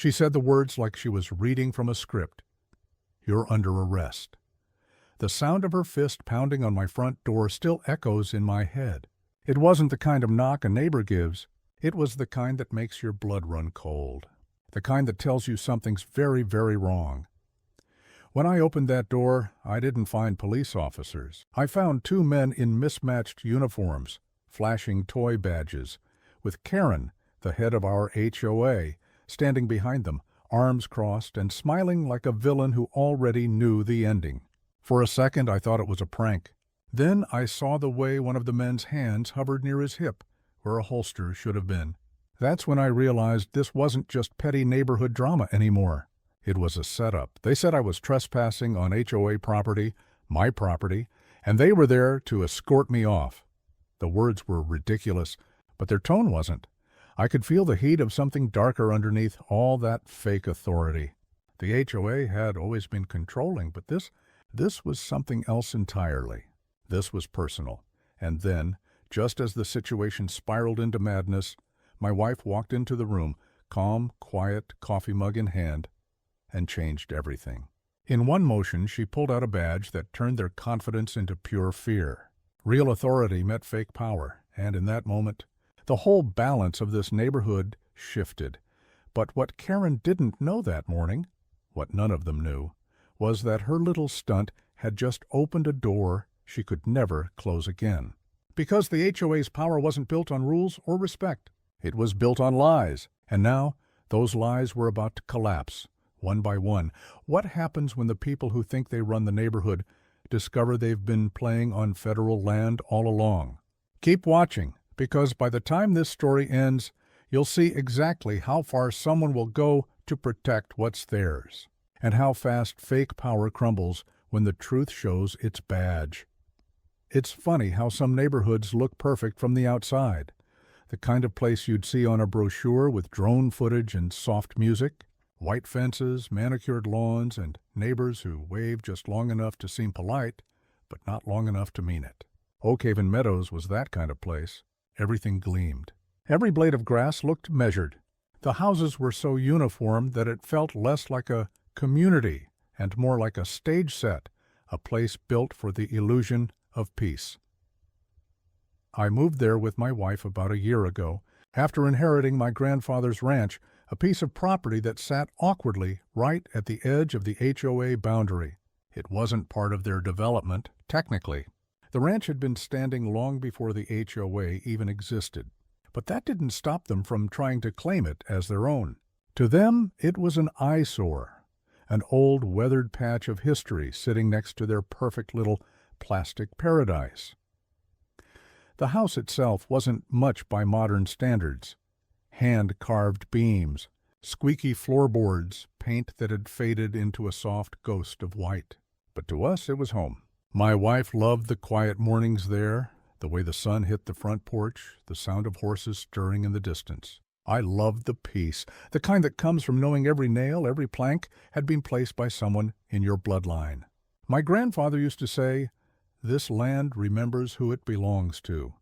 She said the words like she was reading from a script. "You're under arrest." The sound of her fist pounding on my front door still echoes in my head. It wasn't the kind of knock a neighbor gives. It was the kind that makes your blood run cold. The kind that tells you something's very, very wrong. When I opened that door, I didn't find police officers. I found two men in mismatched uniforms, flashing toy badges, with Karen, the head of our HOA, standing behind them, arms crossed and smiling like a villain who already knew the ending. For a second, I thought it was a prank. Then I saw the way one of the men's hands hovered near his hip, where a holster should have been. That's when I realized this wasn't just petty neighborhood drama anymore. It was a setup. They said I was trespassing on HOA property, my property, and they were there to escort me off. The words were ridiculous, but their tone wasn't. I could feel the heat of something darker underneath all that fake authority. The HOA had always been controlling, but this was something else entirely. This was personal. And then, just as the situation spiraled into madness, my wife walked into the room, calm, quiet, coffee mug in hand, and changed everything. In one motion, she pulled out a badge that turned their confidence into pure fear. Real authority met fake power, and in that moment, the whole balance of this neighborhood shifted. But what Karen didn't know that morning, what none of them knew, was that her little stunt had just opened a door she could never close again. Because the HOA's power wasn't built on rules or respect. It was built on lies, and now those lies were about to collapse, one by one. What happens when the people who think they run the neighborhood discover they've been playing on federal land all along? Keep watching, because by the time this story ends, you'll see exactly how far someone will go to protect what's theirs, and how fast fake power crumbles when the truth shows its badge. It's funny how some neighborhoods look perfect from the outside, the kind of place you'd see on a brochure with drone footage and soft music, white fences, manicured lawns, and neighbors who wave just long enough to seem polite, but not long enough to mean it. Oak Haven Meadows was that kind of place. Everything gleamed. Every blade of grass looked measured. The houses were so uniform that it felt less like a community and more like a stage set, a place built for the illusion of peace. I moved there with my wife about a year ago, after inheriting my grandfather's ranch, a piece of property that sat awkwardly right at the edge of the HOA boundary. It wasn't part of their development, technically. The ranch had been standing long before the HOA even existed, but that didn't stop them from trying to claim it as their own. To them, it was an eyesore, an old weathered patch of history sitting next to their perfect little plastic paradise. The house itself wasn't much by modern standards. Hand-carved beams, squeaky floorboards, paint that had faded into a soft ghost of white. But to us, it was home. My wife loved the quiet mornings there, the way the sun hit the front porch, the sound of horses stirring in the distance. I loved the peace, the kind that comes from knowing every nail, every plank had been placed by someone in your bloodline. My grandfather used to say, "This land remembers who it belongs to."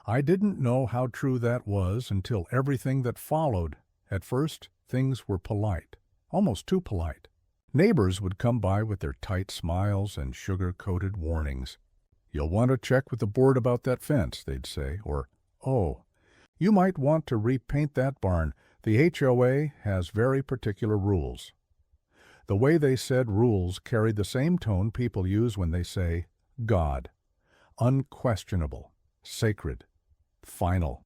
I didn't know how true that was until everything that followed. At first, things were polite, almost too polite. Neighbors would come by with their tight smiles and sugar-coated warnings. "You'll want to check with the board about that fence," they'd say, or, "Oh, you might want to repaint that barn. The HOA has very particular rules." The way they said rules carried the same tone people use when they say God. Unquestionable, sacred, final.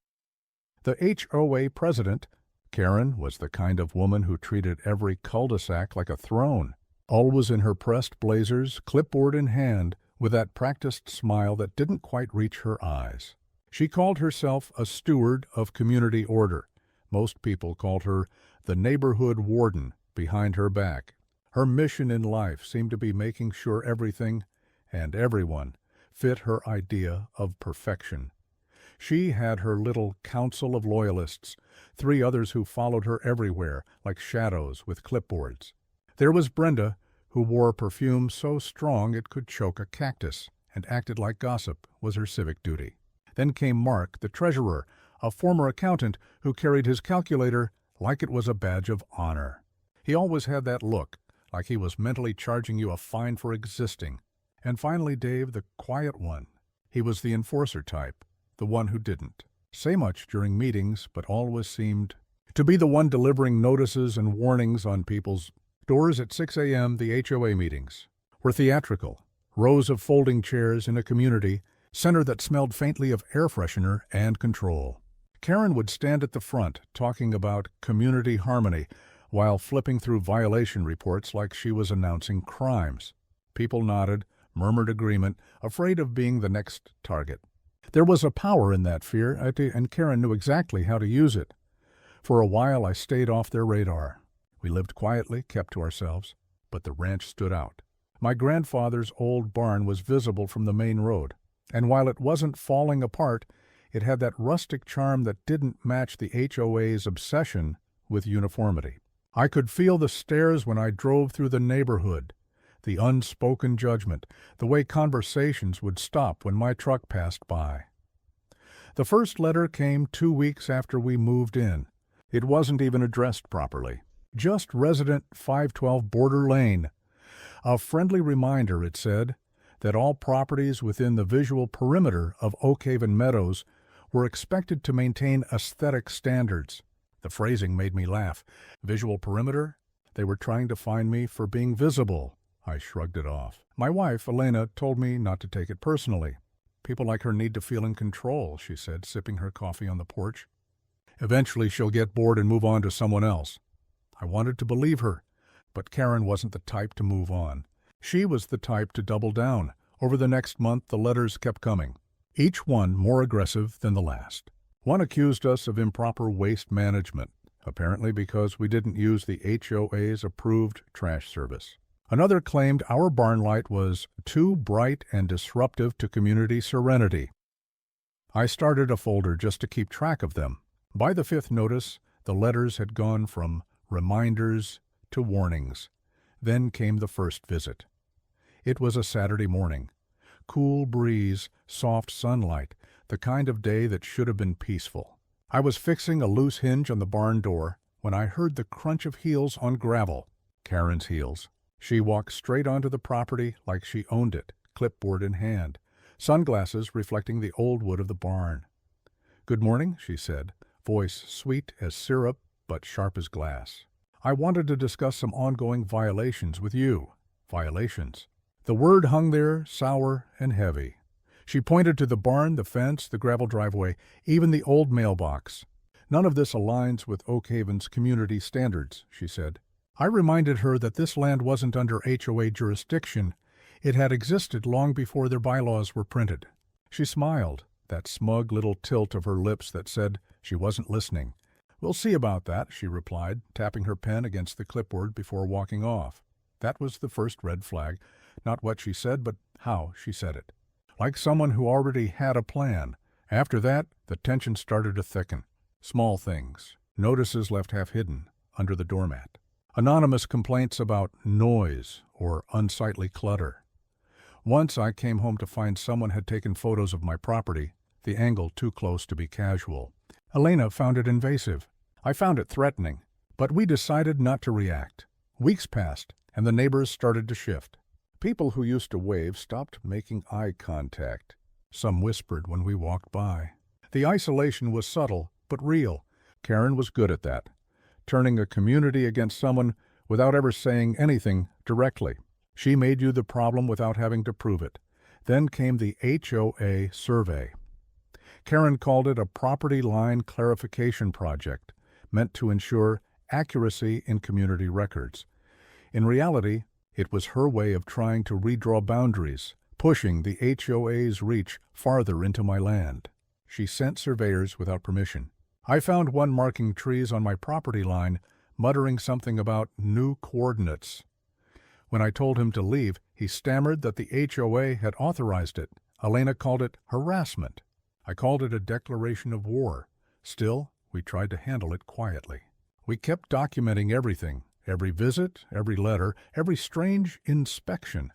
The HOA president, Karen, was the kind of woman who treated every cul-de-sac like a throne, always in her pressed blazers, clipboard in hand, with that practiced smile that didn't quite reach her eyes. She called herself a steward of community order. Most people called her the neighborhood warden behind her back. Her mission in life seemed to be making sure everything and everyone fit her idea of perfection. She had her little council of loyalists, 3 others who followed her everywhere, like shadows with clipboards. There was Brenda, who wore perfume so strong it could choke a cactus, and acted like gossip was her civic duty. Then came Mark, the treasurer, a former accountant who carried his calculator like it was a badge of honor. He always had that look, like he was mentally charging you a fine for existing. And finally, Dave, the quiet one. He was the enforcer type, the one who didn't say much during meetings, but always seemed to be the one delivering notices and warnings on people's doors. At 6 a.m., the HOA meetings were theatrical. Rows of folding chairs in a community center that smelled faintly of air freshener and control. Karen would stand at the front talking about community harmony while flipping through violation reports like she was announcing crimes. People nodded, murmured agreement, afraid of being the next target. There was a power in that fear, and Karen knew exactly how to use it. For a while I stayed off their radar. We lived quietly, kept to ourselves, but the ranch stood out. My grandfather's old barn was visible from the main road, and while it wasn't falling apart, it had that rustic charm that didn't match the HOA's obsession with uniformity. I could feel the stares when I drove through the neighborhood, the unspoken judgment, the way conversations would stop when my truck passed by. The first letter came 2 weeks after we moved in. It wasn't even addressed properly. Just Resident 512 Border Lane. A friendly reminder, it said, that all properties within the visual perimeter of Oak Haven Meadows were expected to maintain aesthetic standards. The phrasing made me laugh. Visual perimeter? They were trying to find me for being visible. I shrugged it off. My wife, Elena, told me not to take it personally. People like her need to feel in control, she said, sipping her coffee on the porch. Eventually she'll get bored and move on to someone else. I wanted to believe her, but Karen wasn't the type to move on. She was the type to double down. Over the next month, the letters kept coming, each one more aggressive than the last. One accused us of improper waste management, apparently because we didn't use the HOA's approved trash service. Another claimed our barn light was too bright and disruptive to community serenity. I started a folder just to keep track of them. By the 5th notice, the letters had gone from reminders to warnings. Then came the first visit. It was a Saturday morning. Cool breeze, soft sunlight, the kind of day that should have been peaceful. I was fixing a loose hinge on the barn door when I heard the crunch of heels on gravel. Karen's heels. She walked straight onto the property like she owned it, clipboard in hand, sunglasses reflecting the old wood of the barn. "Good morning," she said, voice sweet as syrup but sharp as glass. "I wanted to discuss some ongoing violations with you." Violations. The word hung there, sour and heavy. She pointed to the barn, the fence, the gravel driveway, even the old mailbox. "None of this aligns with Oak Haven's community standards," she said. I reminded her that this land wasn't under HOA jurisdiction. It had existed long before their bylaws were printed. She smiled, that smug little tilt of her lips that said she wasn't listening. "We'll see about that," she replied, tapping her pen against the clipboard before walking off. That was the first red flag. Not what she said, but how she said it. Like someone who already had a plan. After that, the tension started to thicken. Small things. Notices left half hidden, under the doormat. Anonymous complaints about noise or unsightly clutter. Once I came home to find someone had taken photos of my property, the angle too close to be casual. Elena found it invasive. I found it threatening. But we decided not to react. Weeks passed, and the neighbors started to shift. People who used to wave stopped making eye contact. Some whispered when we walked by. The isolation was subtle, but real. Karen was good at that, turning a community against someone without ever saying anything directly. She made you the problem without having to prove it. Then came the HOA survey. Karen called it a property line clarification project, meant to ensure accuracy in community records. In reality, it was her way of trying to redraw boundaries, pushing the HOA's reach farther into my land. She sent surveyors without permission. I found one marking trees on my property line, muttering something about new coordinates. When I told him to leave, he stammered that the HOA had authorized it. Elena called it harassment. I called it a declaration of war. Still, we tried to handle it quietly. We kept documenting everything, every visit, every letter, every strange inspection.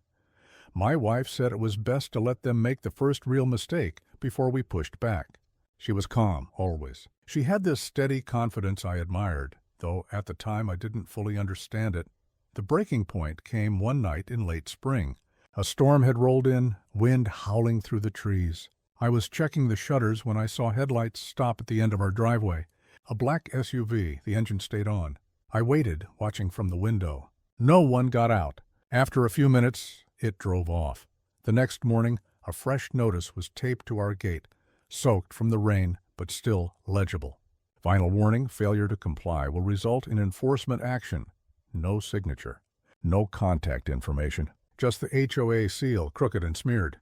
My wife said it was best to let them make the first real mistake before we pushed back. She was calm, always. She had this steady confidence I admired. though at the time I didn't fully understand it. The breaking point came one night in late spring. A storm had rolled in, wind howling through the trees. I was checking the shutters when I saw headlights stop at the end of our driveway. A black SUV, the engine stayed on. I waited, watching from the window. No one got out. After a few minutes, it drove off. The next morning, a fresh notice was taped to our gate, soaked from the rain, but still legible. Final warning: failure to comply will result in enforcement action. No signature. No contact information. Just the HOA seal, crooked and smeared.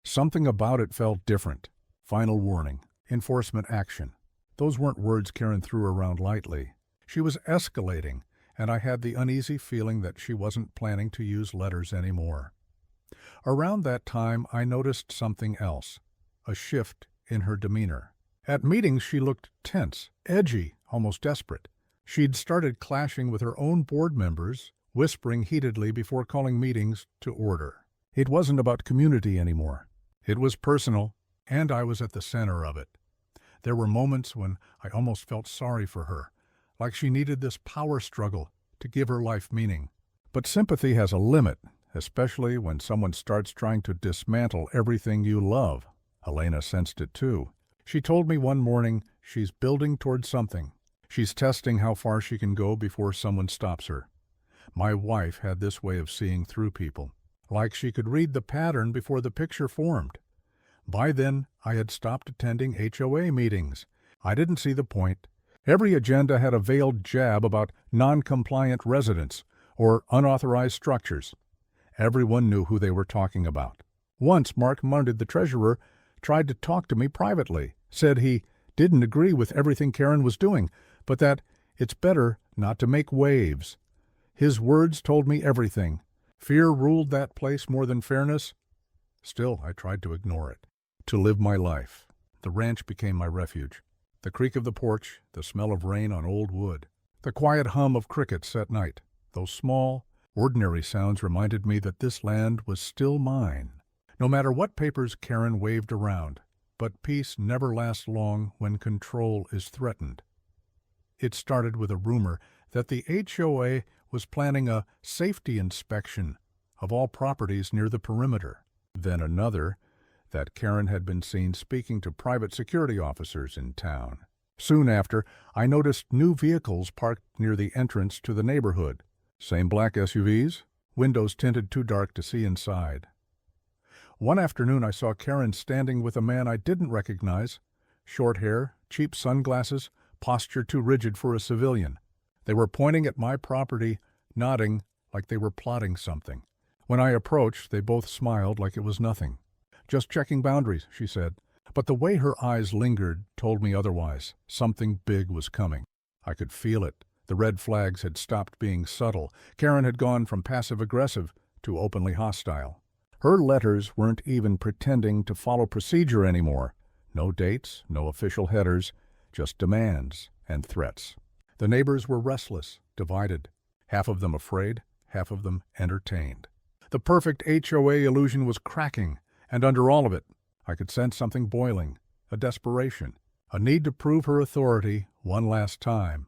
Something about it felt different. Final warning. Enforcement action. Those weren't words Karen threw around lightly. She was escalating, and I had the uneasy feeling that she wasn't planning to use letters anymore. Around that time, I noticed something else. A shift in her demeanor. At meetings, she looked tense, edgy, almost desperate. She'd started clashing with her own board members, whispering heatedly before calling meetings to order. It wasn't about community anymore. It was personal, and I was at the center of it. There were moments when I almost felt sorry for her, like she needed this power struggle to give her life meaning. But sympathy has a limit, especially when someone starts trying to dismantle everything you love. Elena sensed it too. She told me one morning she's building towards something. She's testing how far she can go before someone stops her. My wife had this way of seeing through people, like she could read the pattern before the picture formed. By then, I had stopped attending HOA meetings. I didn't see the point. Every agenda had a veiled jab about non-compliant residents or unauthorized structures. Everyone knew who they were talking about. Once Mark Mundy, the treasurer, tried to talk to me privately, said he didn't agree with everything Karen was doing, but that it's better not to make waves. His words told me everything. Fear ruled that place more than fairness. Still, I tried to ignore it, to live my life. The ranch became my refuge. The creak of the porch, the smell of rain on old wood, the quiet hum of crickets at night. Those small, ordinary sounds reminded me that this land was still mine. No matter what papers Karen waved around, but peace never lasts long when control is threatened. It started with a rumor that the HOA was planning a safety inspection of all properties near the perimeter. Then another, that Karen had been seen speaking to private security officers in town. Soon after, I noticed new vehicles parked near the entrance to the neighborhood. Same black SUVs, windows tinted too dark to see inside. One afternoon I saw Karen standing with a man I didn't recognize. Short hair, cheap sunglasses, posture too rigid for a civilian. They were pointing at my property, nodding like they were plotting something. When I approached, they both smiled like it was nothing. "Just checking boundaries," she said. But the way her eyes lingered told me otherwise. Something big was coming. I could feel it. The red flags had stopped being subtle. Karen had gone from passive-aggressive to openly hostile. Her letters weren't even pretending to follow procedure anymore. No dates, no official headers, just demands and threats. The neighbors were restless, divided. Half of them afraid, half of them entertained. The perfect HOA illusion was cracking, and under all of it, I could sense something boiling, a desperation, a need to prove her authority one last time.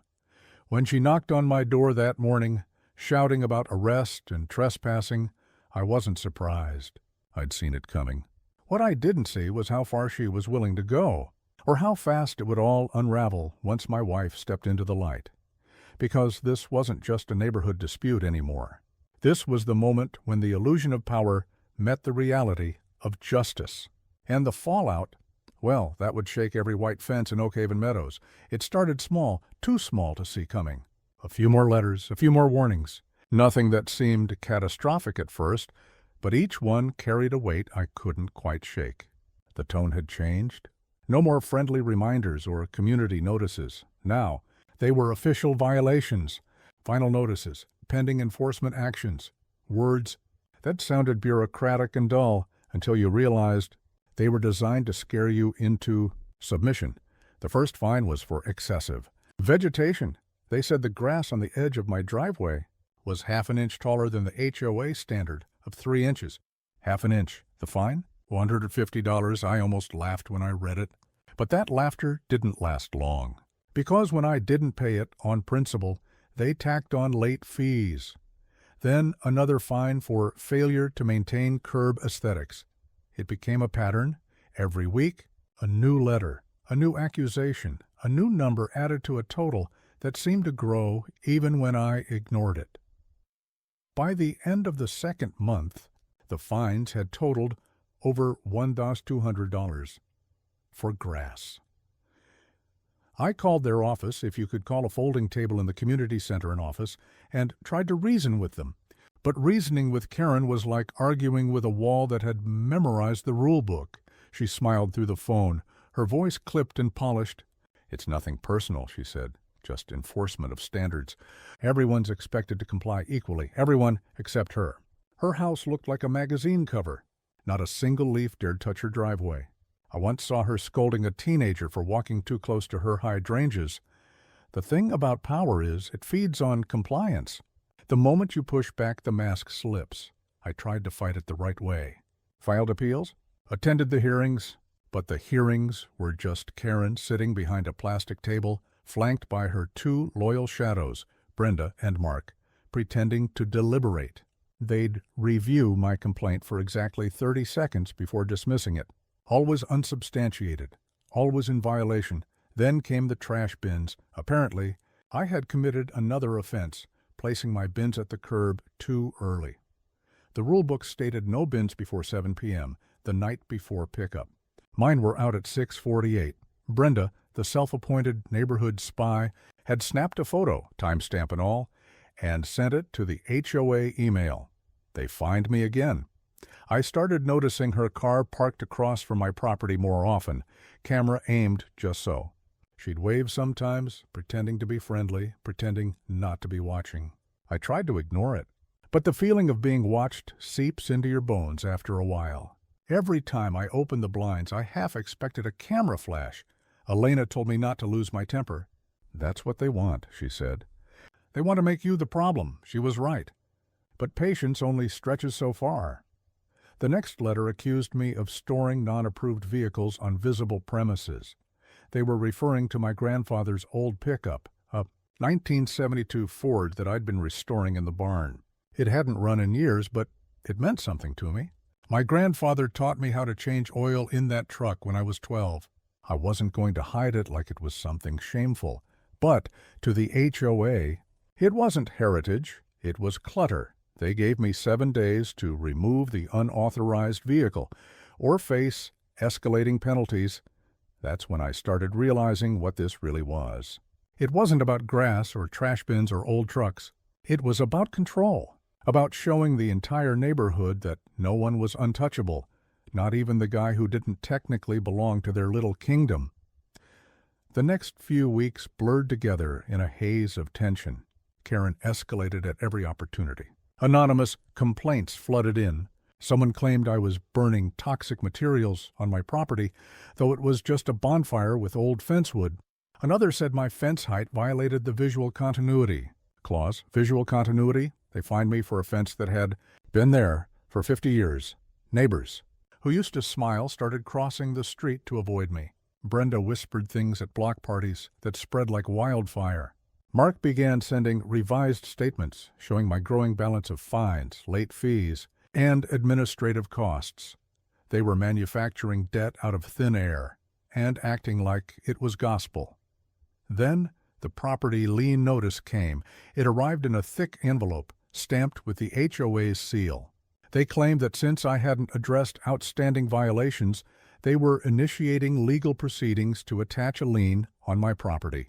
When she knocked on my door that morning, shouting about arrest and trespassing, I wasn't surprised. I'd seen it coming. What I didn't see was how far she was willing to go, or how fast it would all unravel once my wife stepped into the light. Because this wasn't just a neighborhood dispute anymore. This was the moment when the illusion of power met the reality of justice. And the fallout, well, that would shake every white fence in Oak Haven Meadows. It started small, too small to see coming. A few more letters, a few more warnings. Nothing that seemed catastrophic at first, but each one carried a weight I couldn't quite shake. The tone had changed. No more friendly reminders or community notices. Now, they were official violations, final notices, pending enforcement actions, words that sounded bureaucratic and dull until you realized they were designed to scare you into submission. The first fine was for excessive vegetation. They said the grass on the edge of my driveway was half an inch taller than the HOA standard of 3 inches. Half an inch. The fine? $150. I almost laughed when I read it. But that laughter didn't last long. Because when I didn't pay it on principle, they tacked on late fees. Then another fine for failure to maintain curb aesthetics. It became a pattern. Every week, a new letter, a new accusation, a new number added to a total that seemed to grow even when I ignored it. By the end of the second month, the fines had totaled over $1,200 for grass. I called their office, if you could call a folding table in the community center an office, and tried to reason with them. But reasoning with Karen was like arguing with a wall that had memorized the rule book. She smiled through the phone, her voice clipped and polished. "It's nothing personal," she said, "just enforcement of standards. Everyone's expected to comply equally, everyone except her." Her house looked like a magazine cover. Not a single leaf dared touch her driveway. I once saw her scolding a teenager for walking too close to her hydrangeas. The thing about power is it feeds on compliance. The moment you push back, the mask slips. I tried to fight it the right way. Filed appeals, attended the hearings, but the hearings were just Karen sitting behind a plastic table, flanked by her two loyal shadows, Brenda and Mark, pretending to deliberate. They'd review my complaint for exactly 30 seconds before dismissing it. Always unsubstantiated, always in violation. Then came the trash bins. Apparently, I had committed another offense, placing my bins at the curb too early. The rule book stated no bins before 7 p.m., the night before pickup. Mine were out at 6:48. Brenda, the self-appointed neighborhood spy, had snapped a photo, timestamp and all, and sent it to the HOA email. They fined me again. I started noticing her car parked across from my property more often, camera aimed just so. She'd wave sometimes, pretending to be friendly, pretending not to be watching. I tried to ignore it, but the feeling of being watched seeps into your bones after a while. Every time I opened the blinds, I half expected a camera flash. Elena told me not to lose my temper. "That's what they want," she said. "They want to make you the problem." She was right. But patience only stretches so far. The next letter accused me of storing non-approved vehicles on visible premises. They were referring to my grandfather's old pickup, a 1972 Ford that I'd been restoring in the barn. It hadn't run in years, but it meant something to me. My grandfather taught me how to change oil in that truck when I was 12. I wasn't going to hide it like it was something shameful. But to the HOA, it wasn't heritage, it was clutter. They gave me 7 days to remove the unauthorized vehicle or face escalating penalties. That's when I started realizing what this really was. It wasn't about grass or trash bins or old trucks. It was about control, about showing the entire neighborhood that no one was untouchable, not even the guy who didn't technically belong to their little kingdom. The next few weeks blurred together in a haze of tension. Karen escalated at every opportunity. Anonymous complaints flooded in. Someone claimed I was burning toxic materials on my property, though it was just a bonfire with old fence wood. Another said my fence height violated the visual continuity clause. Visual continuity? They fined me for a fence that had been there for 50 years. Neighbors, who used to smile, started crossing the street to avoid me. Brenda whispered things at block parties that spread like wildfire. Mark began sending revised statements showing my growing balance of fines, late fees, and administrative costs. They were manufacturing debt out of thin air and acting like it was gospel. Then the property lien notice came. It arrived in a thick envelope, stamped with the HOA's seal. They claimed that since I hadn't addressed outstanding violations, they were initiating legal proceedings to attach a lien on my property.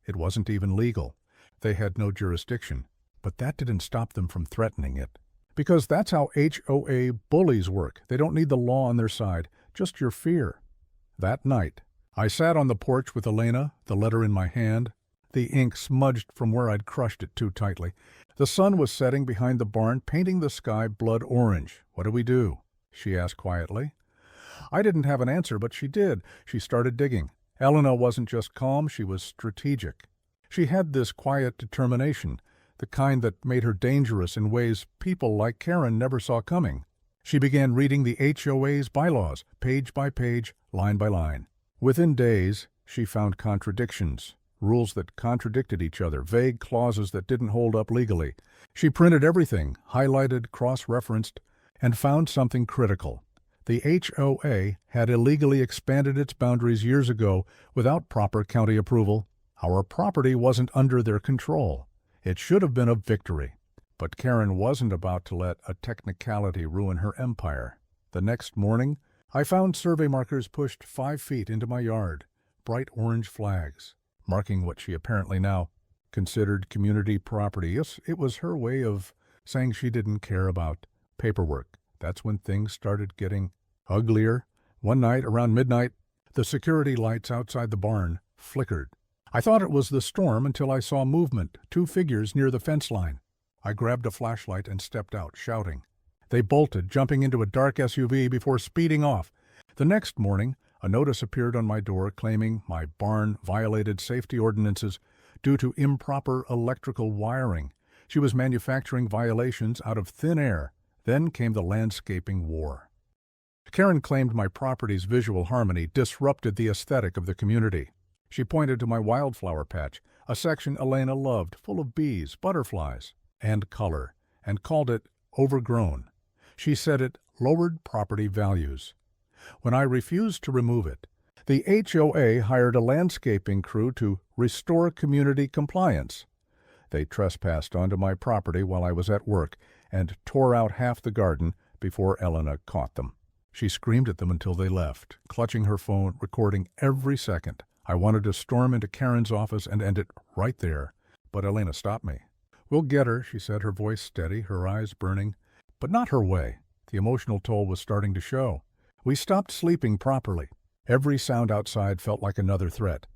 It wasn't even legal. They had no jurisdiction. But that didn't stop them from threatening it. Because that's how HOA bullies work. They don't need the law on their side, just your fear. That night, I sat on the porch with Elena, the letter in my hand, the ink smudged from where I'd crushed it too tightly. The sun was setting behind the barn, painting the sky blood orange. "What do we do?" she asked quietly. I didn't have an answer, but she did. She started digging. Elena wasn't just calm, she was strategic. She had this quiet determination, the kind that made her dangerous in ways people like Karen never saw coming. She began reading the HOA's bylaws, page by page, line by line. Within days, she found contradictions, rules that contradicted each other, vague clauses that didn't hold up legally. She printed everything, highlighted, cross-referenced, and found something critical. The HOA had illegally expanded its boundaries years ago without proper county approval. Our property wasn't under their control. It should have been a victory. But Karen wasn't about to let a technicality ruin her empire. The next morning, I found survey markers pushed 5 feet into my yard, bright orange flags, marking what she apparently now considered community property. Yes, it was her way of saying she didn't care about paperwork. That's when things started getting uglier. One night, around midnight, the security lights outside the barn flickered. I thought it was the storm until I saw movement, 2 figures near the fence line. I grabbed a flashlight and stepped out, shouting. They bolted, jumping into a dark SUV before speeding off. The next morning, a notice appeared on my door claiming my barn violated safety ordinances due to improper electrical wiring. She was manufacturing violations out of thin air. Then came the landscaping war. Karen claimed my property's visual harmony disrupted the aesthetic of the community. She pointed to my wildflower patch, a section Elena loved, full of bees, butterflies, and color, and called it overgrown. She said it lowered property values. When I refused to remove it, the HOA hired a landscaping crew to restore community compliance. They trespassed onto my property while I was at work and tore out half the garden before Elena caught them. She screamed at them until they left, clutching her phone, recording every second. I wanted to storm into Karen's office and end it right there, but Elena stopped me. "We'll get her," she said, her voice steady, her eyes burning. But not her way. The emotional toll was starting to show. We stopped sleeping properly. Every sound outside felt like another threat.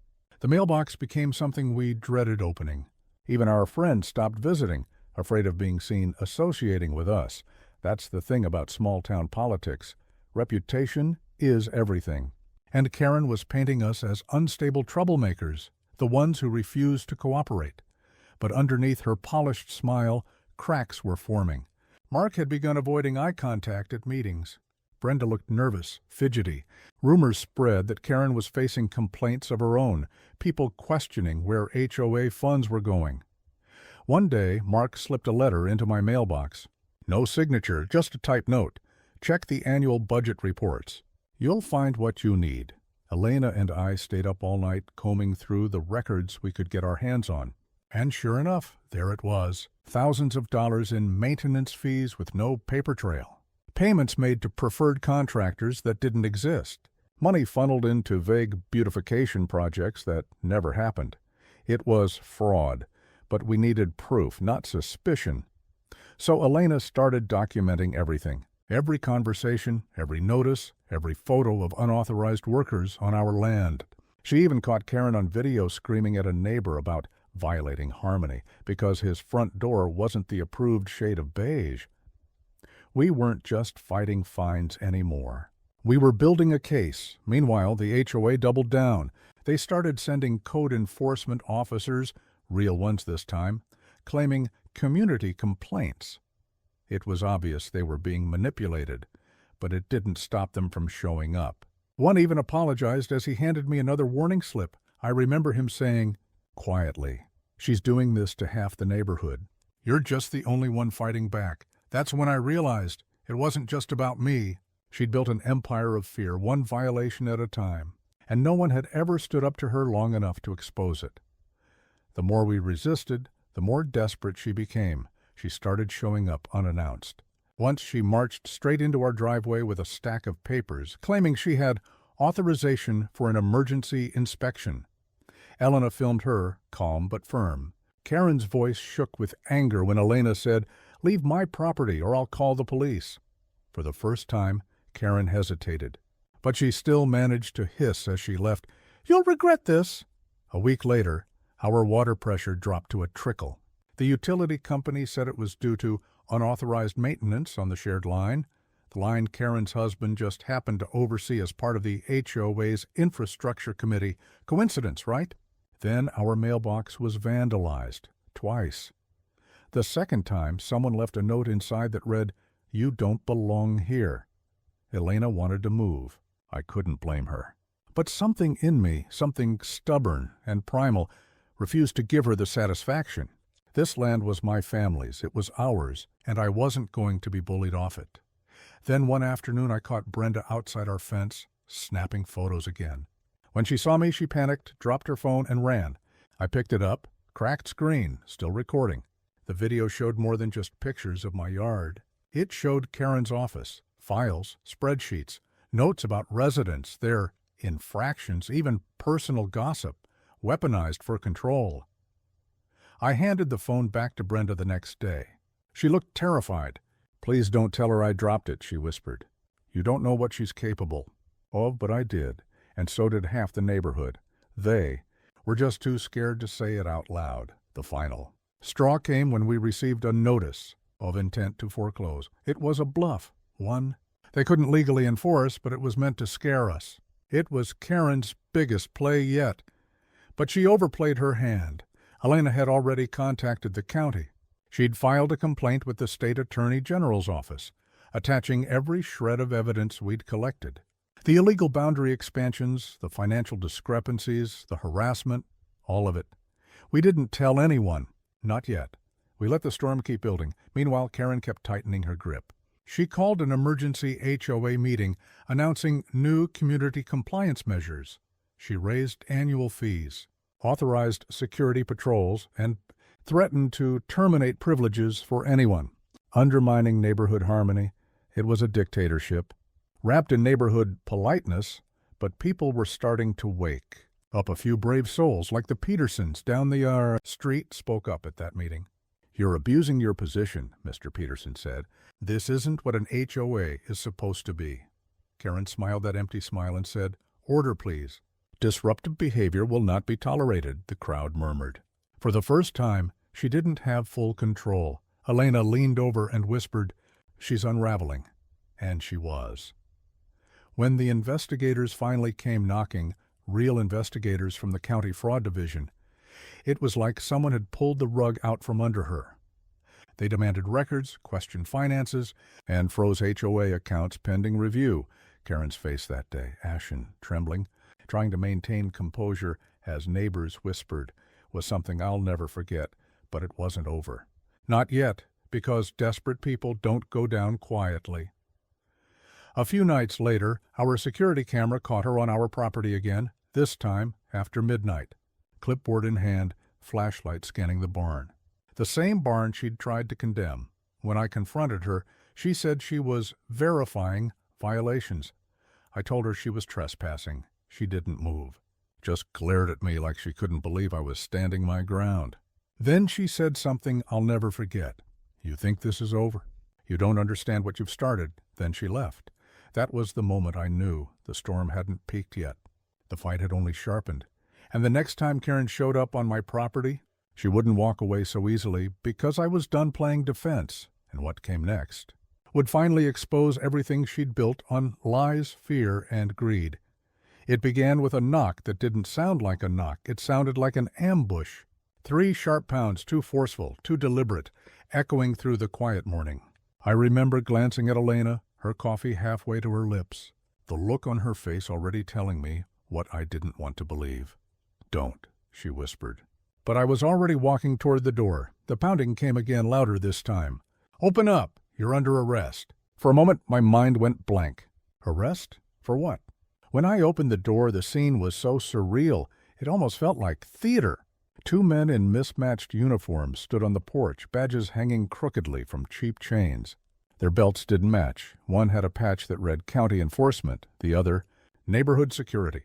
The mailbox became something we dreaded opening. Even our friends stopped visiting, afraid of being seen associating with us. That's the thing about small-town politics. Reputation is everything. And Karen was painting us as unstable troublemakers, the ones who refused to cooperate. But underneath her polished smile, cracks were forming. Mark had begun avoiding eye contact at meetings. Brenda looked nervous, fidgety. Rumors spread that Karen was facing complaints of her own, people questioning where HOA funds were going. One day, Mark slipped a letter into my mailbox. No signature, just a typed note. Check the annual budget reports. You'll find what you need. Elena and I stayed up all night combing through the records we could get our hands on. And sure enough, there it was. Thousands of dollars in maintenance fees with no paper trail. Payments made to preferred contractors that didn't exist. Money funneled into vague beautification projects that never happened. It was fraud, but we needed proof, not suspicion. So Elena started documenting everything. Every conversation, every notice, every photo of unauthorized workers on our land. She even caught Karen on video screaming at a neighbor about violating harmony because his front door wasn't the approved shade of beige. We weren't just fighting fines anymore. We were building a case. Meanwhile, the HOA doubled down. They started sending code enforcement officers, real ones this time, claiming community complaints. It was obvious they were being manipulated, but it didn't stop them from showing up. One even apologized as he handed me another warning slip. I remember him saying, quietly, "She's doing this to half the neighborhood. You're just the only one fighting back." That's when I realized it wasn't just about me. She'd built an empire of fear, one violation at a time, and no one had ever stood up to her long enough to expose it. The more we resisted, the more desperate she became. She started showing up unannounced. Once she marched straight into our driveway with a stack of papers, claiming she had authorization for an emergency inspection. Elena filmed her, calm but firm. Karen's voice shook with anger when Elena said, "Leave my property or I'll call the police." For the first time, Karen hesitated. But she still managed to hiss as she left, "You'll regret this." A week later, our water pressure dropped to a trickle. The utility company said it was due to unauthorized maintenance on the shared line. The line Karen's husband just happened to oversee as part of the HOA's infrastructure committee. Coincidence, right? Then our mailbox was vandalized, twice. The second time, someone left a note inside that read, "You don't belong here." Elena wanted to move. I couldn't blame her. But something in me, something stubborn and primal, refused to give her the satisfaction. This land was my family's, it was ours, and I wasn't going to be bullied off it. Then one afternoon I caught Brenda outside our fence, snapping photos again. When she saw me, she panicked, dropped her phone, and ran. I picked it up, cracked screen, still recording. The video showed more than just pictures of my yard. It showed Karen's office, files, spreadsheets, notes about residents, their infractions, even personal gossip, weaponized for control. I handed the phone back to Brenda the next day. She looked terrified. "Please don't tell her I dropped it," she whispered. "You don't know what she's capable of," but I did, and so did half the neighborhood. They were just too scared to say it out loud. The final straw came when we received a notice of intent to foreclose. It was a bluff, one they couldn't legally enforce, but it was meant to scare us. It was Karen's biggest play yet. But she overplayed her hand. Elena had already contacted the county. She'd filed a complaint with the state attorney general's office, attaching every shred of evidence we'd collected. The illegal boundary expansions, the financial discrepancies, the harassment, all of it. We didn't tell anyone, not yet. We let the storm keep building. Meanwhile, Karen kept tightening her grip. She called an emergency HOA meeting announcing new community compliance measures. She raised annual fees, authorized security patrols, and threatened to terminate privileges for anyone, undermining neighborhood harmony. It was a dictatorship, wrapped in neighborhood politeness, but people were starting to wake up. A few brave souls, like the Petersons down the street, spoke up at that meeting. "You're abusing your position," Mr. Peterson said. "This isn't what an HOA is supposed to be." Karen smiled that empty smile and said, "Order, please." "Disruptive behavior will not be tolerated," the crowd murmured. For the first time, she didn't have full control. Elena leaned over and whispered, "She's unraveling." And she was. When the investigators finally came knocking, real investigators from the county fraud division, it was like someone had pulled the rug out from under her. They demanded records, questioned finances, and froze HOA accounts pending review. Karen's face that day, ashen, trembling, trying to maintain composure as neighbors whispered, was something I'll never forget, but it wasn't over. Not yet, because desperate people don't go down quietly. A few nights later, our security camera caught her on our property again, this time after midnight. Clipboard in hand, flashlight scanning the barn. The same barn she'd tried to condemn. When I confronted her, she said she was verifying violations. I told her she was trespassing. She didn't move, just glared at me like she couldn't believe I was standing my ground. Then she said something I'll never forget. "You think this is over? You don't understand what you've started." Then she left. That was the moment I knew the storm hadn't peaked yet. The fight had only sharpened. And the next time Karen showed up on my property, she wouldn't walk away so easily because I was done playing defense, and what came next would finally expose everything she'd built on lies, fear, and greed. It began with a knock that didn't sound like a knock. It sounded like an ambush. 3 sharp pounds, too forceful, too deliberate, echoing through the quiet morning. I remember glancing at Elena, her coffee halfway to her lips, the look on her face already telling me what I didn't want to believe. "Don't," she whispered. But I was already walking toward the door. The pounding came again, louder this time. "Open up! You're under arrest." For a moment, my mind went blank. Arrest? For what? When I opened the door, the scene was so surreal, it almost felt like theater. 2 men in mismatched uniforms stood on the porch, badges hanging crookedly from cheap chains. Their belts didn't match. One had a patch that read County Enforcement, the other, Neighborhood Security.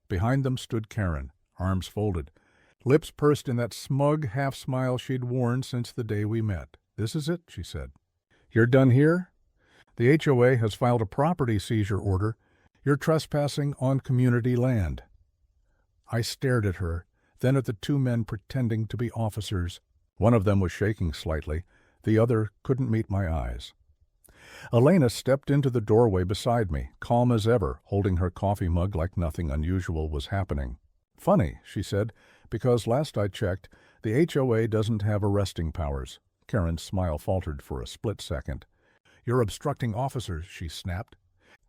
Behind them stood Karen, arms folded, lips pursed in that smug half-smile she'd worn since the day we met. "This is it," she said. "You're done here? The HOA has filed a property seizure order. You're trespassing on community land." I stared at her, then at the 2 men pretending to be officers. One of them was shaking slightly. The other couldn't meet my eyes. Elena stepped into the doorway beside me, calm as ever, holding her coffee mug like nothing unusual was happening. "Funny," she said, "because last I checked, the HOA doesn't have arresting powers." Karen's smile faltered for a split second. "You're obstructing officers," she snapped.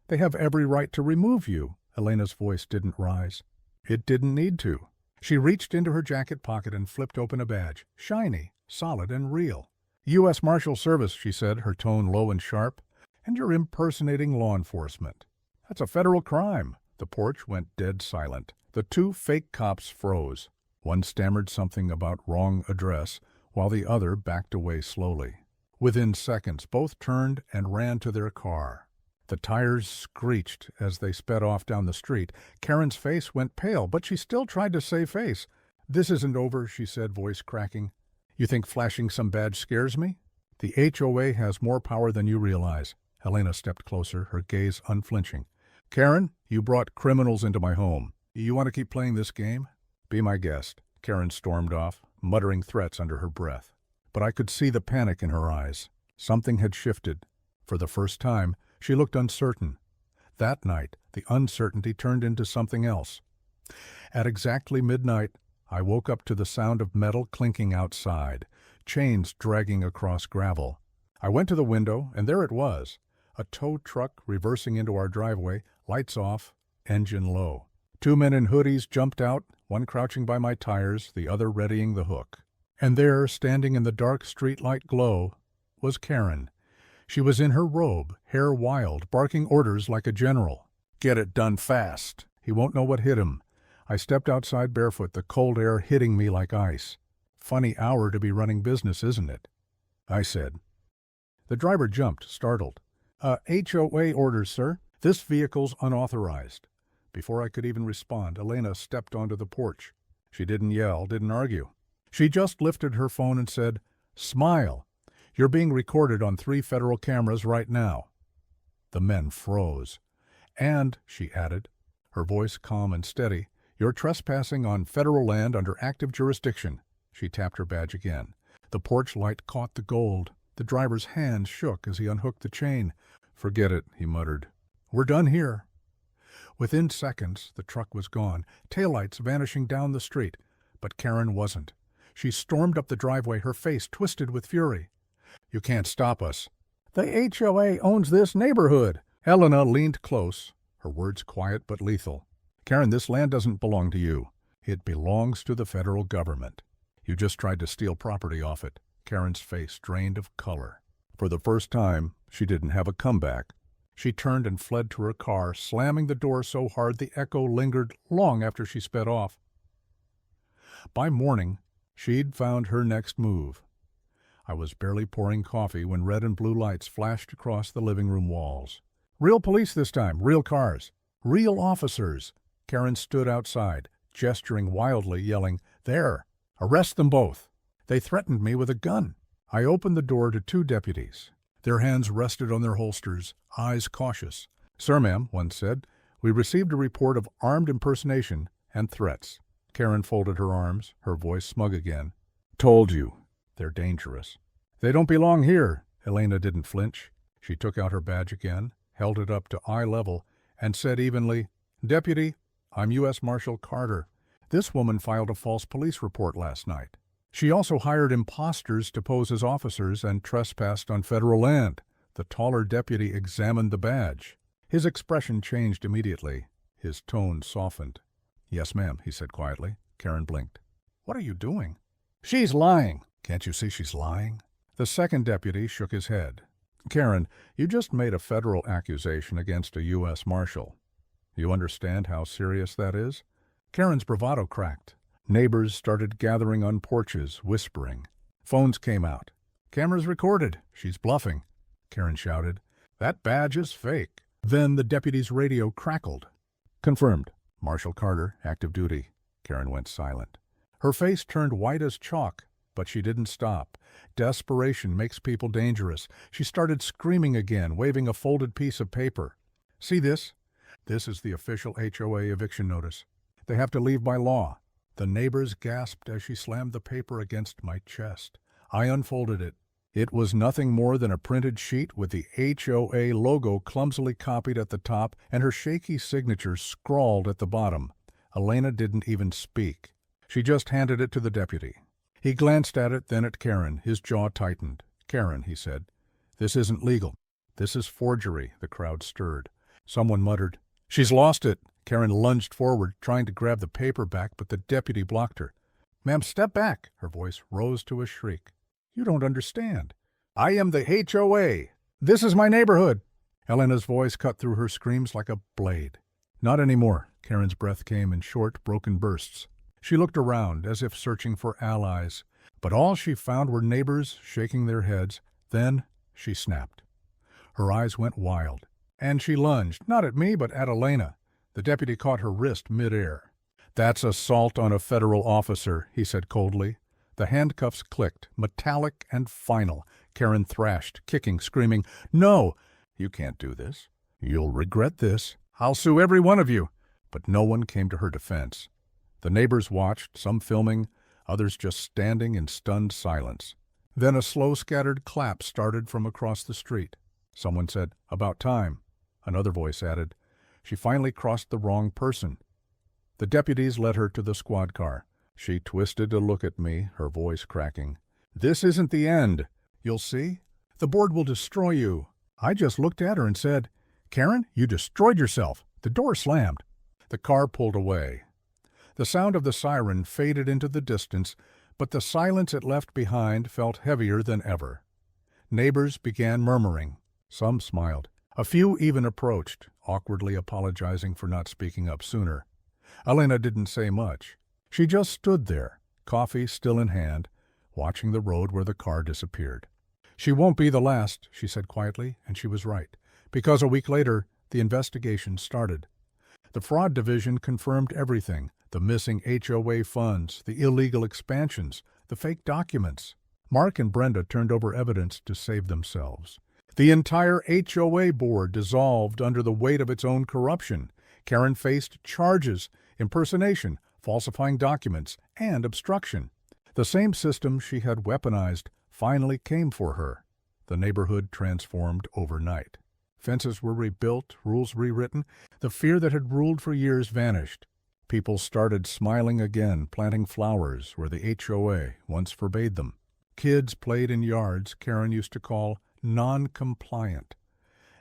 "They have every right to remove you." Elena's voice didn't rise. It didn't need to. She reached into her jacket pocket and flipped open a badge. Shiny, solid, and real. U.S. Marshal Service, she said, her tone low and sharp. And you're impersonating law enforcement. That's a federal crime. The porch went dead silent. The two fake cops froze. One stammered something about wrong address, while the other backed away slowly. Within seconds, both turned and ran to their car. The tires screeched as they sped off down the street. Karen's face went pale, but she still tried to save face. "This isn't over," she said, voice cracking. "You think flashing some badge scares me? The HOA has more power than you realize." Helena stepped closer, her gaze unflinching. "Karen, you brought criminals into my home. You want to keep playing this game? Be my guest." Karen stormed off, muttering threats under her breath. But I could see the panic in her eyes. Something had shifted. For the first time, she looked uncertain. That night, the uncertainty turned into something else. At exactly midnight, I woke up to the sound of metal clinking outside, chains dragging across gravel. I went to the window, and there it was. A tow truck reversing into our driveway, lights off, engine low. Two men in hoodies jumped out, one crouching by my tires, the other readying the hook. And there, standing in the dark streetlight glow, was Karen. She was in her robe, hair wild, barking orders like a general. "Get it done fast. He won't know what hit him." I stepped outside barefoot, the cold air hitting me like ice. "Funny hour to be running business, isn't it?" I said. The driver jumped, startled. "HOA orders, sir. This vehicle's unauthorized." Before I could even respond, Elena stepped onto the porch. She didn't yell, didn't argue. She just lifted her phone and said, "Smile. You're being recorded on 3 federal cameras right now." The men froze. "And," she added, her voice calm and steady, "you're trespassing on federal land under active jurisdiction." She tapped her badge again. The porch light caught the gold. The driver's hand shook as he unhooked the chain. "Forget it," he muttered. "We're done here." Within seconds, the truck was gone, taillights vanishing down the street. But Karen wasn't. She stormed up the driveway, her face twisted with fury. "You can't stop us. The HOA owns this neighborhood." Helena leaned close, her words quiet but lethal. "Karen, this land doesn't belong to you. It belongs to the federal government. You just tried to steal property off it." Karen's face drained of color. For the first time, she didn't have a comeback. She turned and fled to her car, slamming the door so hard the echo lingered long after she sped off. By morning, she'd found her next move. I was barely pouring coffee when red and blue lights flashed across the living room walls. Real police this time, real cars, real officers. Karen stood outside, gesturing wildly, yelling, "There! Arrest them both!" They threatened me with a gun. I opened the door to 2 deputies. Their hands rested on their holsters, eyes cautious. "Sir, ma'am," one said, "we received a report of armed impersonation and threats." Karen folded her arms, her voice smug again. "Told you. They're dangerous." "They don't belong here." Elena didn't flinch. She took out her badge again, held it up to eye level, and said evenly, "Deputy, I'm U.S. Marshal Carter. This woman filed a false police report last night. She also hired imposters to pose as officers and trespassed on federal land." The taller deputy examined the badge. His expression changed immediately. His tone softened. "Yes, ma'am," he said quietly. Karen blinked. "What are you doing?" "She's lying." "Can't you see she's lying?" The second deputy shook his head. "Karen, you just made a federal accusation against a U.S. Marshal. You understand how serious that is?" Karen's bravado cracked. Neighbors started gathering on porches, whispering. Phones came out. "Cameras recorded. She's bluffing," Karen shouted. "That badge is fake." Then the deputy's radio crackled. "Confirmed. Marshal Carter, active duty." Karen went silent. Her face turned white as chalk, but she didn't stop. Desperation makes people dangerous. She started screaming again, waving a folded piece of paper. "See this? This is the official HOA eviction notice. They have to leave by law." The neighbors gasped as she slammed the paper against my chest. I unfolded it. It was nothing more than a printed sheet with the HOA logo clumsily copied at the top and her shaky signature scrawled at the bottom. Elena didn't even speak. She just handed it to the deputy. He glanced at it, then at Karen. His jaw tightened. "Karen," he said, "this isn't legal. This is forgery." The crowd stirred. Someone muttered, She's lost it. Karen lunged forward, trying to grab the paper back, but the deputy blocked her. Ma'am, step back. Her voice rose to a shriek. You don't understand. I am the HOA. This is my neighborhood. Elena's voice cut through her screams like a blade. Not anymore. Karen's breath came in short, broken bursts. She looked around, as if searching for allies, but all she found were neighbors shaking their heads. Then she snapped. Her eyes went wild, and she lunged, not at me, but at Elena. The deputy caught her wrist mid-air. That's assault on a federal officer, he said coldly. The handcuffs clicked, metallic and final. Karen thrashed, kicking, screaming, No! You can't do this. You'll regret this. I'll sue every one of you. But no one came to her defense. The neighbors watched, some filming, others just standing in stunned silence. Then a slow, scattered clap started from across the street. Someone said, About time. Another voice added, She finally crossed the wrong person. The deputies led her to the squad car. She twisted to look at me, her voice cracking. This isn't the end. You'll see. The board will destroy you. I just looked at her and said, Karen, you destroyed yourself. The door slammed. The car pulled away. The sound of the siren faded into the distance, but the silence it left behind felt heavier than ever. Neighbors began murmuring. Some smiled. A few even approached, awkwardly apologizing for not speaking up sooner. Elena didn't say much. She just stood there, coffee still in hand, watching the road where the car disappeared. She won't be the last, she said quietly, and she was right, because a week later, the investigation started. The fraud division confirmed everything, the missing HOA funds, the illegal expansions, the fake documents. Mark and Brenda turned over evidence to save themselves. The entire HOA board dissolved under the weight of its own corruption. Karen faced charges, impersonation, falsifying documents, and obstruction. The same system she had weaponized finally came for her. The neighborhood transformed overnight. Fences were rebuilt, rules rewritten. The fear that had ruled for years vanished. People started smiling again, planting flowers where the HOA once forbade them. Kids played in yards Karen used to call non-compliant.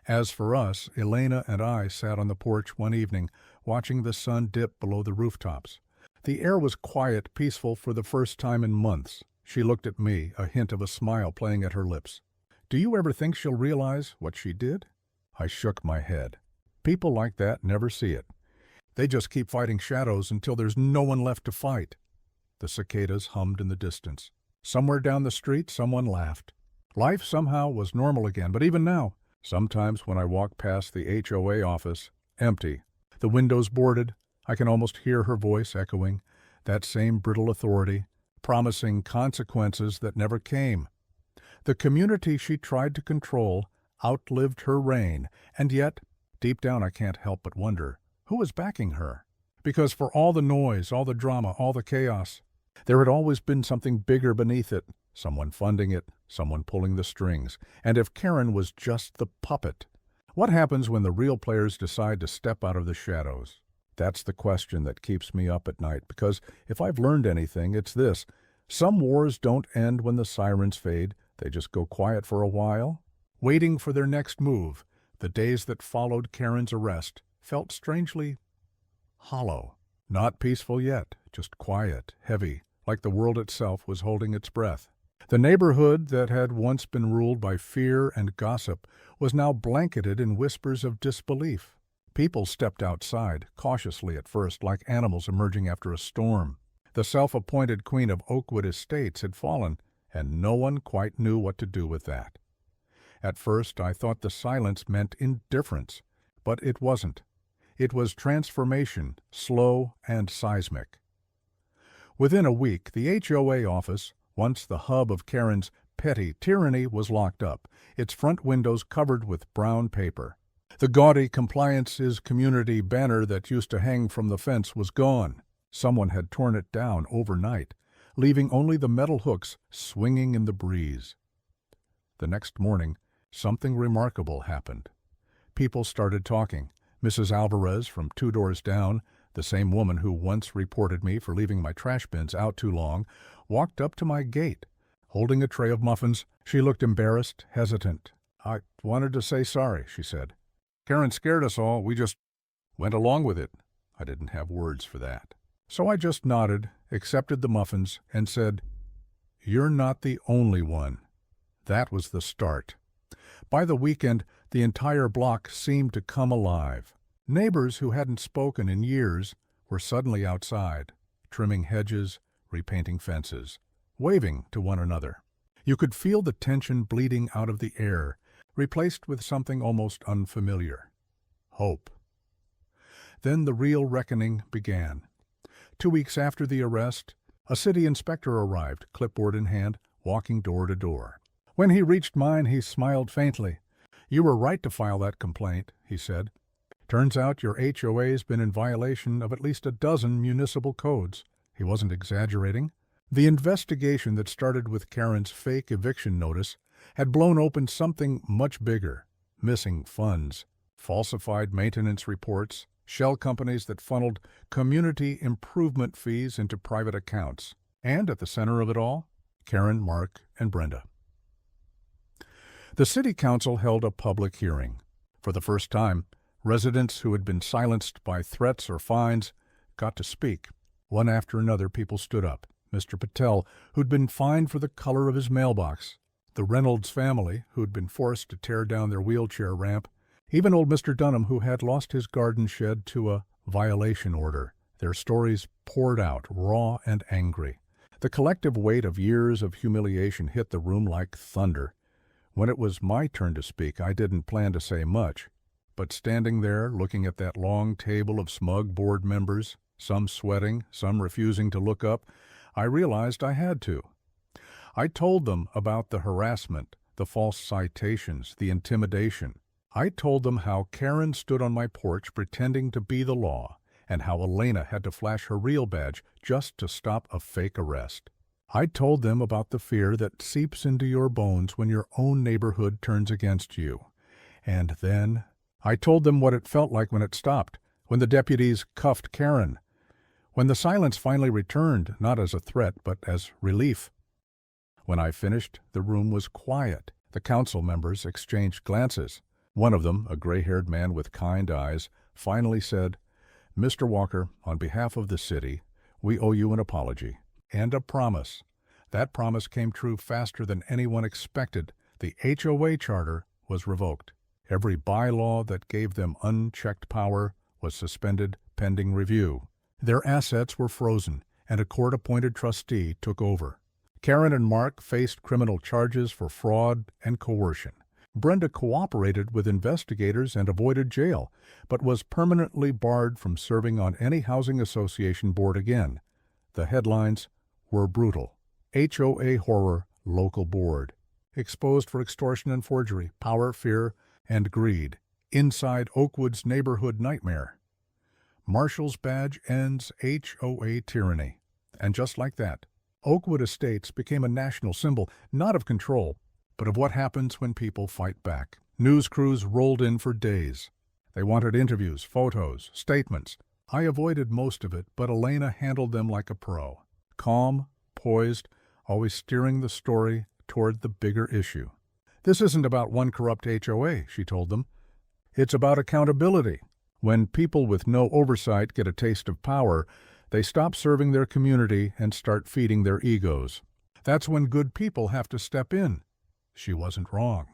As for us, Elena and I sat on the porch one evening, watching the sun dip below the rooftops. The air was quiet, peaceful for the first time in months. She looked at me, a hint of a smile playing at her lips. Do you ever think she'll realize what she did? I shook my head. People like that never see it. They just keep fighting shadows until there's no one left to fight. The cicadas hummed in the distance. Somewhere down the street, someone laughed. Life somehow was normal again, but even now, sometimes when I walk past the HOA office, empty, the windows boarded, I can almost hear her voice echoing, that same brittle authority, promising consequences that never came. The community she tried to control outlived her reign, and yet, deep down I can't help but wonder, who was backing her? Because for all the noise, all the drama, all the chaos, there had always been something bigger beneath it, someone funding it, someone pulling the strings. And if Karen was just the puppet, what happens when the real players decide to step out of the shadows? That's the question that keeps me up at night, because if I've learned anything, it's this. Some wars don't end when the sirens fade, they just go quiet for a while. Waiting for their next move, the days that followed Karen's arrest felt strangely hollow. Not peaceful yet, just quiet, heavy, like the world itself was holding its breath. The neighborhood that had once been ruled by fear and gossip was now blanketed in whispers of disbelief. People stepped outside, cautiously at first, like animals emerging after a storm. The self-appointed queen of Oakwood Estates had fallen, and no one quite knew what to do with that. At first, I thought the silence meant indifference, but it wasn't. It was transformation, slow and seismic. Within a week, the HOA office, once the hub of Karen's petty tyranny, was locked up, its front windows covered with brown paper. The gaudy Compliance is Community banner that used to hang from the fence was gone. Someone had torn it down overnight, leaving only the metal hooks swinging in the breeze. The next morning, something remarkable happened. People started talking. Mrs. Alvarez from 2 doors down, the same woman who once reported me for leaving my trash bins out too long, walked up to my gate. Holding a tray of muffins, she looked embarrassed, hesitant. I wanted to say sorry, she said. Karen scared us all. We just Went along with it. I didn't have words for that. So I just nodded, accepted the muffins, and said, "You're not the only one." That was the start. By the weekend, the entire block seemed to come alive. Neighbors who hadn't spoken in years were suddenly outside, trimming hedges, repainting fences, waving to one another. You could feel the tension bleeding out of the air, replaced with something almost unfamiliar: hope. Then the real reckoning began. 2 weeks after the arrest, a city inspector arrived, clipboard in hand, walking door to door. When he reached mine, he smiled faintly. "You were right to file that complaint," he said. "Turns out your HOA's been in violation of at least a dozen municipal codes." He wasn't exaggerating. The investigation that started with Karen's fake eviction notice had blown open something much bigger: missing funds, falsified maintenance reports, shell companies that funneled community improvement fees into private accounts. And at the center of it all, Karen, Mark, and Brenda. The city council held a public hearing. For the first time, residents who had been silenced by threats or fines got to speak. One after another, people stood up. Mr. Patel, who'd been fined for the color of his mailbox; the Reynolds family, who'd been forced to tear down their wheelchair ramp; even old Mr. Dunham, who had lost his garden shed to a violation order. Their stories poured out, raw and angry. The collective weight of years of humiliation hit the room like thunder. When it was my turn to speak, I didn't plan to say much. But standing there, looking at that long table of smug board members, some sweating, some refusing to look up, I realized I had to. I told them about the harassment, the false citations, the intimidation. I told them how Karen stood on my porch pretending to be the law, and how Elena had to flash her real badge just to stop a fake arrest. I told them about the fear that seeps into your bones when your own neighborhood turns against you. And then I told them what it felt like when it stopped, when the deputies cuffed Karen, when the silence finally returned, not as a threat, but as relief. When I finished, the room was quiet. The council members exchanged glances. One of them, a gray-haired man with kind eyes, finally said, "Mr. Walker, on behalf of the city, we owe you an apology. And a promise." That promise came true faster than anyone expected. The HOA charter was revoked. Every bylaw that gave them unchecked power was suspended pending review. Their assets were frozen, and a court-appointed trustee took over. Karen and Mark faced criminal charges for fraud and coercion. Brenda cooperated with investigators and avoided jail, but was permanently barred from serving on any housing association board again. The headlines were brutal. HOA horror local board. Exposed for extortion and forgery, power, fear, and greed. Inside Oakwood's neighborhood nightmare. Marshal's badge ends HOA tyranny. And just like that, Oakwood Estates became a national symbol, not of control, but of what happens when people fight back. News crews rolled in for days. They wanted interviews, photos, statements. I avoided most of it, but Elena handled them like a pro. Calm, poised, always steering the story toward the bigger issue. "This isn't about one corrupt HOA," she told them. "It's about accountability. When people with no oversight get a taste of power, they stop serving their community and start feeding their egos. That's when good people have to step in." She wasn't wrong.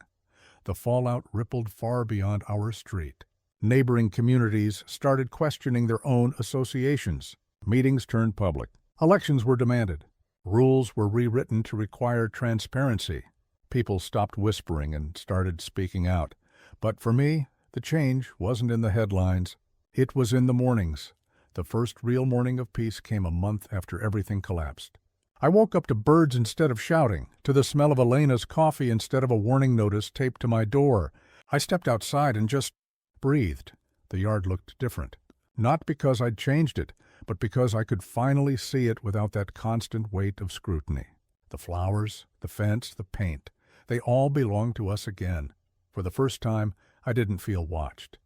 The fallout rippled far beyond our street. Neighboring communities started questioning their own associations. Meetings turned public. Elections were demanded. Rules were rewritten to require transparency. People stopped whispering and started speaking out. But for me, the change wasn't in the headlines. It was in the mornings. The first real morning of peace came a month after everything collapsed. I woke up to birds instead of shouting, to the smell of Elena's coffee instead of a warning notice taped to my door. I stepped outside and just breathed. The yard looked different. Not because I'd changed it, but because I could finally see it without that constant weight of scrutiny. The flowers, the fence, the paint, they all belonged to us again. For the first time, I didn't feel watched.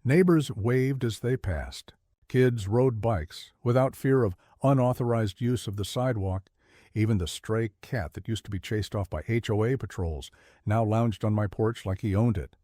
Neighbors waved as they passed. Kids rode bikes without fear of unauthorized use of the sidewalk. Even the stray cat that used to be chased off by HOA patrols now lounged on my porch like he owned it.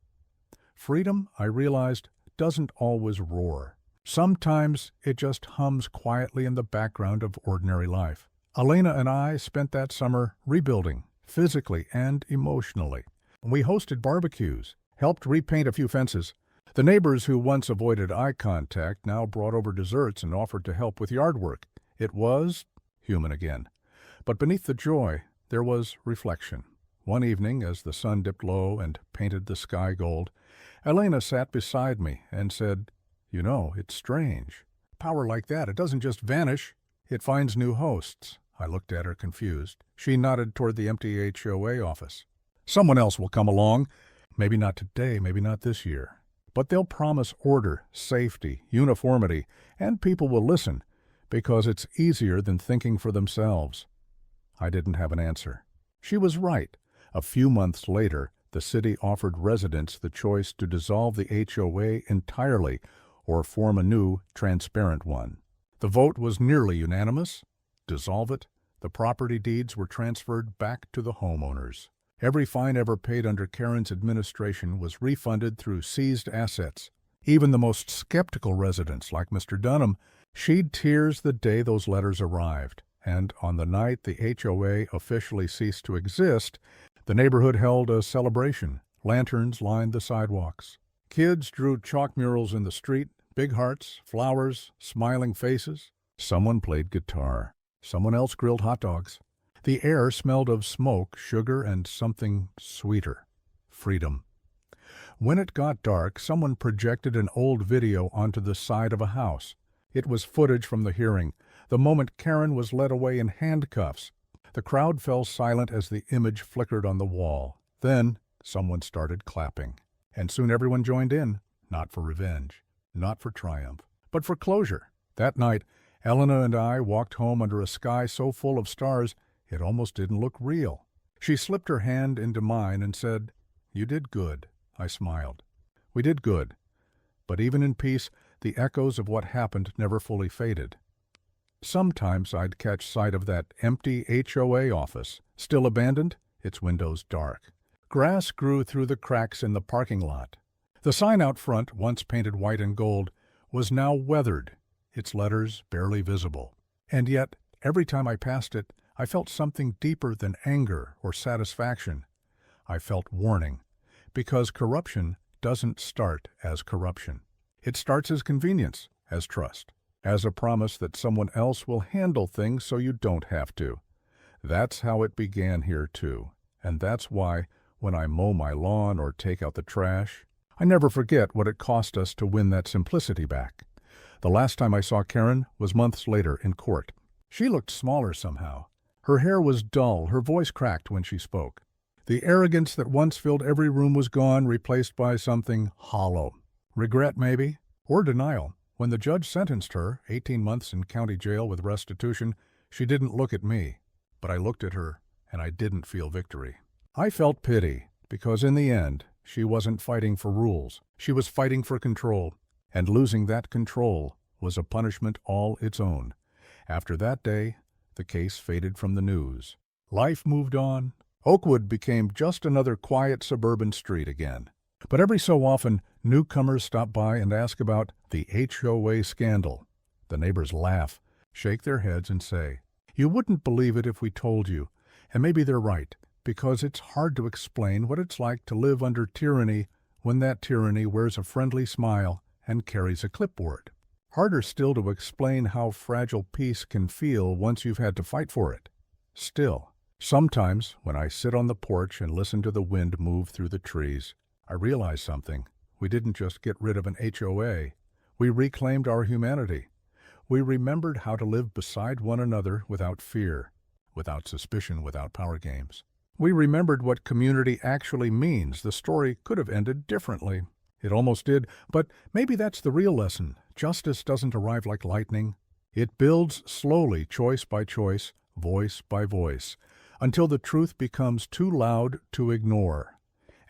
Freedom, I realized, doesn't always roar. Sometimes it just hums quietly in the background of ordinary life. Elena and I spent that summer rebuilding, physically and emotionally. We hosted barbecues, helped repaint a few fences. The neighbors who once avoided eye contact now brought over desserts and offered to help with yard work. It was human again. But beneath the joy, there was reflection. One evening, as the sun dipped low and painted the sky gold, Elena sat beside me and said, "You know, it's strange. Power like that, it doesn't just vanish. It finds new hosts." I looked at her confused. She nodded toward the empty HOA office. "Someone else will come along. Maybe not today, maybe not this year. But they'll promise order, safety, uniformity, and people will listen, because it's easier than thinking for themselves." I didn't have an answer. She was right. A few months later, the city offered residents the choice to dissolve the HOA entirely or form a new, transparent one. The vote was nearly unanimous. Dissolve it. The property deeds were transferred back to the homeowners. Every fine ever paid under Karen's administration was refunded through seized assets. Even the most skeptical residents, like Mr. Dunham, shed tears the day those letters arrived. And on the night the HOA officially ceased to exist, the neighborhood held a celebration. Lanterns lined the sidewalks. Kids drew chalk murals in the street, big hearts, flowers, smiling faces. Someone played guitar. Someone else grilled hot dogs. The air smelled of smoke, sugar, and something sweeter. Freedom. When it got dark, someone projected an old video onto the side of a house. It was footage from the hearing, the moment Karen was led away in handcuffs. The crowd fell silent as the image flickered on the wall. Then someone started clapping. And soon everyone joined in, not for revenge, not for triumph, but for closure. That night, Elena and I walked home under a sky so full of stars it almost didn't look real. She slipped her hand into mine and said, "You did good." I smiled. We did good. But even in peace, the echoes of what happened never fully faded. Sometimes I'd catch sight of that empty HOA office, still abandoned, its windows dark. Grass grew through the cracks in the parking lot. The sign out front, once painted white and gold, was now weathered, its letters barely visible. And yet, every time I passed it, I felt something deeper than anger or satisfaction. I felt warning, because corruption doesn't start as corruption. It starts as convenience, as trust, as a promise that someone else will handle things so you don't have to. That's how it began here too, and that's why, when I mow my lawn or take out the trash, I never forget what it cost us to win that simplicity back. The last time I saw Karen was months later in court. She looked smaller somehow. Her hair was dull, her voice cracked when she spoke. The arrogance that once filled every room was gone, replaced by something hollow. Regret, maybe, or denial. When the judge sentenced her, 18 months in county jail with restitution, she didn't look at me. But I looked at her, and I didn't feel victory. I felt pity, because in the end, she wasn't fighting for rules. She was fighting for control. And losing that control was a punishment all its own. After that day, the case faded from the news. Life moved on. Oakwood became just another quiet suburban street again. But every so often, newcomers stop by and ask about the HOA scandal. The neighbors laugh, shake their heads, and say, "You wouldn't believe it if we told you." And maybe they're right, because it's hard to explain what it's like to live under tyranny when that tyranny wears a friendly smile and carries a clipboard. Harder still to explain how fragile peace can feel once you've had to fight for it. Still, sometimes when I sit on the porch and listen to the wind move through the trees, I realize something. We didn't just get rid of an HOA. We reclaimed our humanity. We remembered how to live beside one another without fear, without suspicion, without power games. We remembered what community actually means. The story could have ended differently. It almost did, but maybe that's the real lesson. Justice doesn't arrive like lightning. It builds slowly, choice by choice, voice by voice, until the truth becomes too loud to ignore.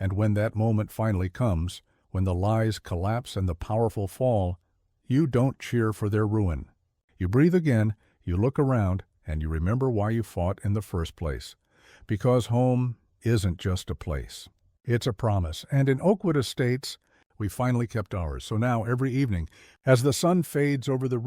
And when that moment finally comes, when the lies collapse and the powerful fall, you don't cheer for their ruin. You breathe again, you look around, and you remember why you fought in the first place. Because home isn't just a place. It's a promise, and in Oakwood Estates, We finally kept ours, so now every evening, as the sun fades over the roof,